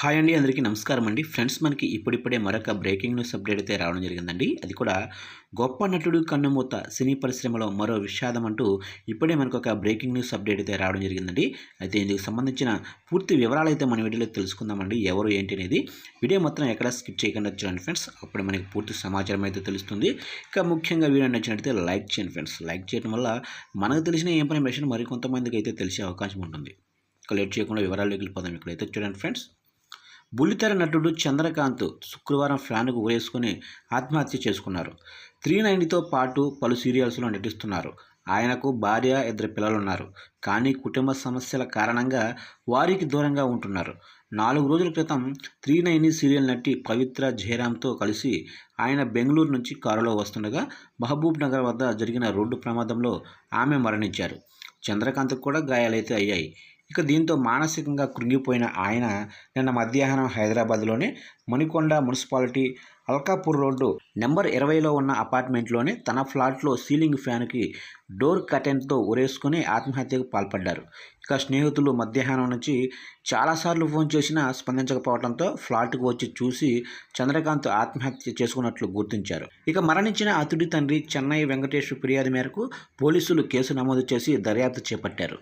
Hi అండి, అందరికీ నమస్కారం అండి. ఫ్రెండ్స్, మనకి ఇప్పుడిప్పుడే మరొక బ్రేకింగ్ న్యూస్ అప్డేట్ అయితే రావడం జరిగిందండి. అది కూడా గొప్ప నటుడు కన్నుమూత, సినీ పరిశ్రమలో మరో విషాదం అంటూ ఇప్పుడే మనకు ఒక బ్రేకింగ్ న్యూస్ అప్డేట్ అయితే రావడం జరిగిందండి. అయితే ఇందుకు సంబంధించిన పూర్తి వివరాలు అయితే మన వీడియోలో తెలుసుకుందామండి. ఎవరు ఏంటి అనేది వీడియో మొత్తం ఎక్కడ స్కిప్ చేయకుండా చూడండి ఫ్రెండ్స్. అప్పుడు మనకి పూర్తి సమాచారం అయితే తెలుస్తుంది. ఇక ముఖ్యంగా వీడియో నచ్చినట్లయితే లైక్ చేయండి ఫ్రెండ్స్. లైక్ చేయడం వల్ల మనకు తెలిసిన ఇన్ఫర్మేషన్ మరికొంతమందికి అయితే తెలిసే అవకాశం ఉంటుంది. ఇక లేట్ చేయకుండా వివరాల్లోకి వెళ్ళిపోదాం. ఇక్కడైతే చూడండి ఫ్రెండ్స్, బుల్లితెర నటుడు చంద్రకాంత్ శుక్రవారం ఫ్యాన్కు ఉరేసుకుని ఆత్మహత్య చేసుకున్నారు. 390తో పాటు పలు సీరియల్స్లో నటిస్తున్నారు. ఆయనకు భార్య, 2 పిల్లలున్నారు. కానీ కుటుంబ సమస్యల కారణంగా వారికి దూరంగా ఉంటున్నారు. 4 రోజుల క్రితం 390 సీరియల్ నటి పవిత్ర జయరామ్తో కలిసి ఆయన బెంగళూరు నుంచి కారులో వస్తుండగా మహబూబ్ నగర్ వద్ద జరిగిన రోడ్డు ప్రమాదంలో ఆమె మరణించారు. చంద్రకాంత్కు కూడా గాయాలైతే అయ్యాయి. ఇక దీంతో మానసికంగా కృంగిపోయిన ఆయన నిన్న మధ్యాహ్నం హైదరాబాద్లోని Manikonda municipality Alkapur road number 20లో ఉన్న అపార్ట్మెంట్లోని తన ఫ్లాట్లో సీలింగ్ ఫ్యాన్కి డోర్ కర్టెన్తో ఉరేసుకుని ఆత్మహత్యకు పాల్పడ్డారు. ఇక స్నేహితులు మధ్యాహ్నం నుంచి చాలాసార్లు ఫోన్ చేసినా స్పందించకపోవడంతో ఫ్లాట్కు వచ్చి చూసి చంద్రకాంత్ ఆత్మహత్య చేసుకున్నట్లు గుర్తించారు. ఇక మరణించిన అతడి తండ్రి చెన్నై వెంకటేష్ ఫిర్యాదు మేరకు పోలీసులు కేసు నమోదు చేసి దర్యాప్తు చేపట్టారు.